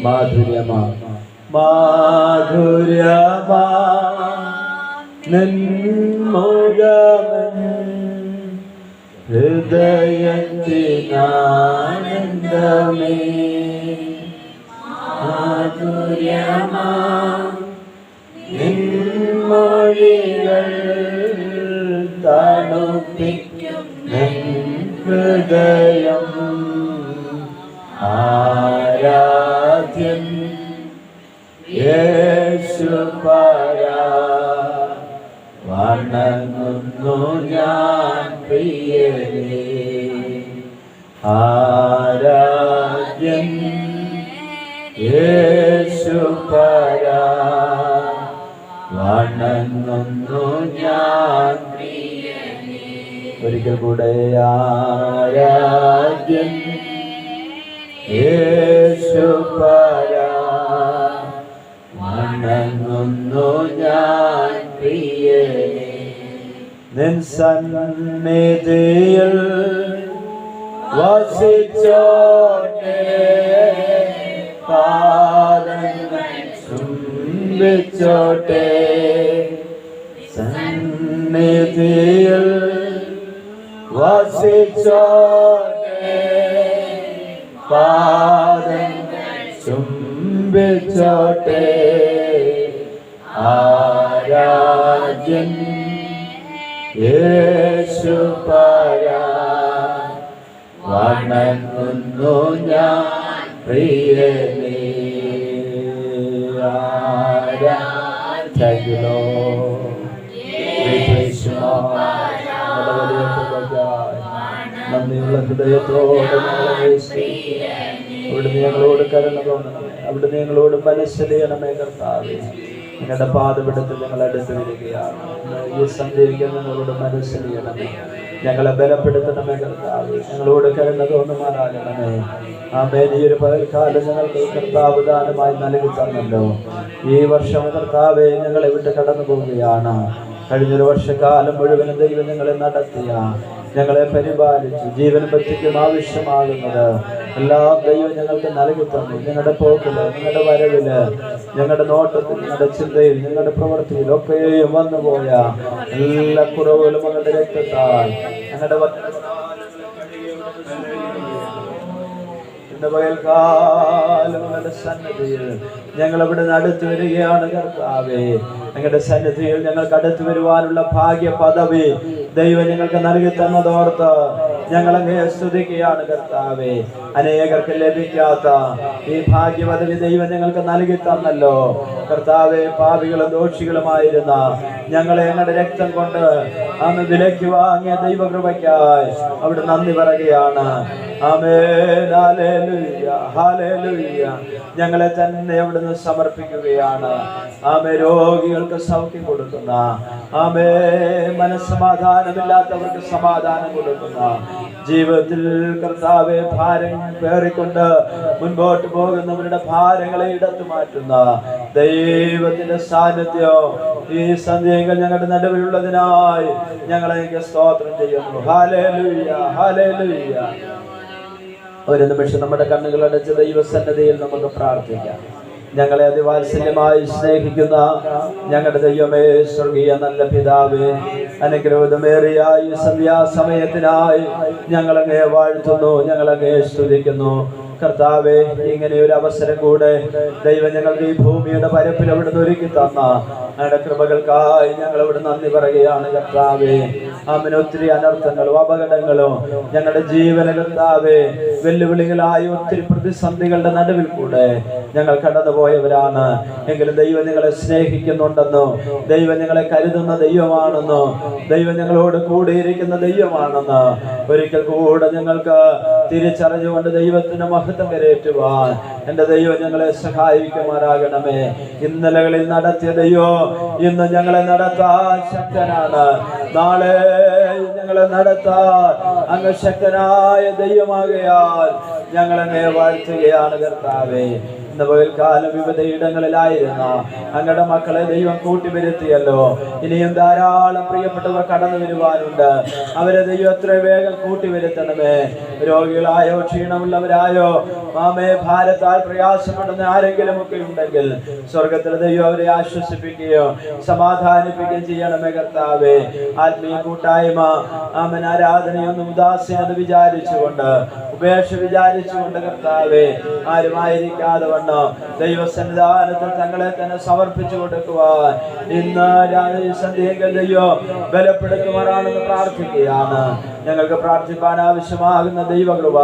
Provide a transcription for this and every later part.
മാധുര്യമാ മാധുര്യമാ നിൻമുഖമൻ ഹൃദയത്തിനാനന്ദമേ മാധുര്യമാ നിൻമൊഴികൾ തണുപ്പിക്കും നിൻ ഹൃദയം ആരാധ്യൻ യേശുപരാ വണങ്ങുന്നു ഞാൻ പ്രിയനേ ആരാധ്യൻ യേശുപരാ വണങ്ങുന്നു ഞാൻ പ്രിയനേ. ഒരിക്കൽ കൂടെ ആരാധ്യൻ യേശുപരാ വണങ്ങുന്നു ഞാൻ പ്രിയനേ. നിൻ സന്നിധിയിൽ വസിച്ചോട്ടെ പാദങ്ങൾ ചുംബിച്ചോട്ടെ സന്നിധിയിൽ വസിച്ചോട്ടെ പാദങ്ങൾ ചുംബിച്ചോട്ടെ ആരാധ്യൻ യേശുപരാ വണങ്ങുന്നു ഞാൻ പ്രിയനേ Thank you, Lord. We praise you, Lord. നന്ദിയുള്ള ഹൃദയത്തോടെ അവിടുന്ന് ഞങ്ങളോട് കരുണ തോന്നണമേ. അവിടുന്ന് ഞങ്ങളോട് മനസ്സിലെയണമേ കർത്താവേ. നിങ്ങളുടെ പാതപിടുത്തൽ ഞങ്ങൾ അടുത്ത് വരികയാണ്. ഈ സന്ധ്യയ്ക്ക് ഞങ്ങളോട് മനസ്സിലെയണമേ. ഞങ്ങളെ ബലപ്പെടുത്തണമേ കർത്താവേ. ഞങ്ങളോട് കരുണ തോന്നുമാറാകണമേ. ആമേൻ. ഈ ഒരു പകൽക്കാലം ഞങ്ങൾക്ക് കർത്താവ് ദാനമായി നൽകി തന്നല്ലോ. ഈ വർഷം കർത്താവെ ഞങ്ങളെ വിട്ട് കടന്നു പോവുകയാണ്. കഴിഞ്ഞൊരു വർഷക്കാലം മുഴുവനും ദൈവം ഞങ്ങളെ നടത്തിയ, ഞങ്ങളെ പരിപാലിച്ചു, ജീവനും ഭക്തിക്കും ആവശ്യമാകുന്നത് എല്ലാം ദൈവം ഞങ്ങൾക്ക് നൽകി തന്നു. ഞങ്ങളുടെ പോക്കില്, ഞങ്ങളുടെ വരവില്, ഞങ്ങളുടെ നോട്ടത്തിൽ, ഞങ്ങളുടെ ചിന്തയിൽ, ഞങ്ങളുടെ പ്രവൃത്തിയിൽ ഒക്കെയും വന്നുപോയ എല്ലാ കുറവുകളും ഞങ്ങളുടെ രക്തത്താൽ ഞങ്ങളുടെ പകൽക്കാലങ്ങളുടെ സന്നിധിയിൽ ഞങ്ങൾ അവിടെ അടുത്ത് വരികയാണ് കർത്താവേ. ഞങ്ങളുടെ സന്നിധിയിൽ ഞങ്ങൾക്ക് അടുത്ത് വരുവാനുള്ള ഭാഗ്യ പദവി ദൈവം ഞങ്ങൾക്ക് നൽകി തന്നതോർത്ത് ഞങ്ങളങ്ങേ സ്തുതിക്കുകയാണ് കർത്താവേ. അനേകർക്ക് ലഭിക്കാത്ത ഈ ഭാഗ്യ പദവി ദൈവം ഞങ്ങൾക്ക് നൽകി തന്നല്ലോ കർത്താവേ. പാപികളും ദോഷികളുമായിരുന്ന ഞങ്ങളെ ഞങ്ങളുടെ രക്തം കൊണ്ട് അന്ന് വിലയ്ക്ക് വാങ്ങിയ ദൈവകൃപയ്ക്കായി അവിടെ നന്ദി പറയുകയാണ്. ആമേൻ. ഹല്ലേലൂയ, ഹല്ലേലൂയ. ഞങ്ങളെ തന്നെ അവിടുന്ന് സമർപ്പിക്കുകയാണ്. ആമേ. രോഗികൾക്ക് സൗഖ്യം കൊടുക്കുന്ന, ആമേ, മനസ്സമാധാനമില്ലാത്തവർക്ക് സമാധാനം കൊടുക്കുന്ന, ജീവിതത്തിൽ കർത്താവെ ഭാരം പേറിക്കൊണ്ട് മുൻപോട്ട് പോകുന്നവരുടെ ഭാരങ്ങളെ എടുത്തു മാറ്റുന്ന ദൈവത്തിന്റെ സാന്നിധ്യം ഈ സന്ധ്യകൾ ഞങ്ങളുടെ നടുവിലുള്ളതിനായി ഞങ്ങളെ സ്തോത്രം ചെയ്യുന്നു. Hallelujah, hallelujah. ഒരു നിമിഷം നമ്മുടെ കണ്ണുകൾ അടച്ച് ദൈവസന്നിധിയിൽ നമുക്ക് പ്രാർത്ഥിക്കാം. ഞങ്ങളെ അതിവാത്സല്യമായി സ്നേഹിക്കുന്ന ഞങ്ങളുടെ ദൈവമേ, സ്വർഗീയ നല്ല പിതാവേ, അനുഗ്രഹമേറിയ ഈ സന്ധ്യാസമയത്തിനായി ഞങ്ങളങ്ങേ വാഴ്ത്തുന്നു, ഞങ്ങളങ്ങേ സ്തുതിക്കുന്നു കർത്താവേ. ഇങ്ങനെ ഒരു അവസരം കൂടെ ദൈവം ഞങ്ങൾക്ക് ഈ ഭൂമിയുടെ പരപ്പിൽ അവിടുന്ന് ഒരുക്കി തന്ന ഞങ്ങളുടെ കൃപകൾക്കായി ഞങ്ങൾ ഇവിടെ നന്ദി പറയുകയാണ് കർത്താവേ. ആമേൻ. ഒത്തിരി അനർത്ഥങ്ങളും അപകടങ്ങളും ഞങ്ങളുടെ ജീവന കർത്താവേ, വെല്ലുവിളികളായ ഒത്തിരി പ്രതിസന്ധികളുടെ നടുവിൽ കൂടെ ഞങ്ങൾ കടന്നുപോയവരാണ്. എങ്കിലും ദൈവം ഞങ്ങളെ സ്നേഹിക്കുന്നുണ്ടെന്നോ, ദൈവം ഞങ്ങളെ കരുതുന്ന ദൈവമാണെന്നോ, ദൈവം ഞങ്ങളോട് കൂടിയിരിക്കുന്ന ദൈവമാണെന്ന് ഒരിക്കൽ കൂടെ ഞങ്ങൾക്ക് തിരിച്ചറിഞ്ഞുകൊണ്ട് ദൈവത്തിന്റെ മഹത്വം കരയേറ്റുവാൻ എന്റെ ദൈവം ഞങ്ങളെ സഹായിക്കുമാറാകണമേ. ഇന്നലകളിൽ നടത്തിയ ദൈവം ഇന്ന് ഞങ്ങളെ നടത്താൻ ശക്തനാണ്. നാളെ ഞങ്ങളെ നടത്താൻ അങ്ങ് ശക്തനായ ദൈവമാകയാൽ ഞങ്ങളങ്ങേ വാഴ്ത്തുകയാണ് കർത്താവേ. ഇന്ന് പകൽക്കാലം വിവിധ ഇടങ്ങളിലായിരുന്ന അങ്ങയുടെ മക്കളെ ദൈവം കൂട്ടിവരുത്തിയല്ലോ. ഇനിയും ധാരാളം പ്രിയപ്പെട്ടവർ കടന്നു വരുവാനുണ്ട്. അവരെ ദൈവം എത്ര വേഗം കൂട്ടിവരുത്തണമേ. രോഗികളായോ ക്ഷീണമുള്ളവരായോ മാമേ ഭാരത്താൽ പ്രയാസപ്പെടുന്ന ആരെങ്കിലും ഒക്കെ ഉണ്ടെങ്കിൽ സ്വർഗത്തിലെ ദൈവം അവരെ ആശ്വസിപ്പിക്കുകയോ സമാധാനിപ്പിക്കുകയും ചെയ്യണമേ കർത്താവേ. ആത്മീയ കൂട്ടായ്മ ആമൻ ആരാധനയൊന്നും ഉദാസീനത വിചാരിച്ചുകൊണ്ട് ഉപേക്ഷ വിചാരിച്ചുകൊണ്ട് കർത്താവേ ആരുമായിരിക്കാതെ വണ്ണം ദൈവസന്നിധാനത്തിൽ തങ്ങളെ തന്നെ സമർപ്പിച്ചു കൊടുക്കുവാൻ ഇന്ന് സന്ധ്യയെങ്കിൽ ദൈവം ബലപ്പെടുത്തുമാറാണെന്ന് പ്രാർത്ഥിക്കുകയാണ്. ഞങ്ങൾക്ക് പ്രാർത്ഥിക്കാൻ ആവശ്യമാകുന്ന ദൈവകൃപ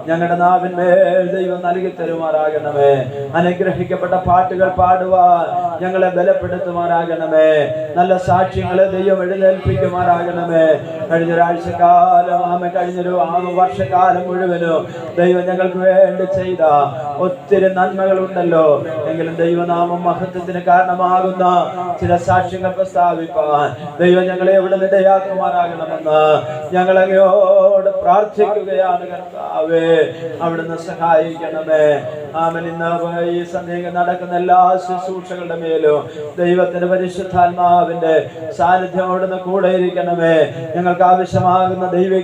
ഞങ്ങളുടെ നാവിന്മേൽ ദൈവം നൽകി തരുമാറാകണമേ. അനുഗ്രഹിക്കപ്പെട്ട പാട്ടുകൾ പാടുവാൻ ഞങ്ങളെ ബലപ്പെടുത്തുമാറാകണമേ. നല്ല സാക്ഷ്യങ്ങളെ ദൈവം എഴുന്നേൽപ്പിക്കുമാറാകണമേ. കഴിഞ്ഞൊരാഴ്ചക്കാലം കഴിഞ്ഞൊരു വർഷക്കാലം മുഴുവനും ദൈവം ഞങ്ങൾക്ക് വേണ്ടി ചെയ്ത ഒത്തിരി നന്മകളുണ്ടല്ലോ. എങ്കിലും ദൈവനാമം മഹത്വത്തിന് കാരണമാകുന്ന ചില സാക്ഷ്യങ്ങൾ പ്രസ്താവിപ്പാൻ ദൈവം ഞങ്ങളെ എവിടെ ഇടയാക്കുമാറാകണമെന്ന് ഞങ്ങളങ്ങയോട് പ്രാർത്ഥിക്കുകയാണ് കർത്താവേ. അവിടുന്ന് സഹായിക്കണമേ. ആമേൻ. ഇന്ന് ഈ സന്ധ്യ നടക്കുന്ന എല്ലാ ശുശ്രൂഷകളുടെ മേലും ദൈവത്തിന്റെ പരിശുദ്ധാത്മാവിന്റെ സാന്നിധ്യം അവിടുന്ന് കൂടെ ഇരിക്കണമേ. ഞങ്ങൾക്ക് ആവശ്യമാകുന്ന ദൈവിക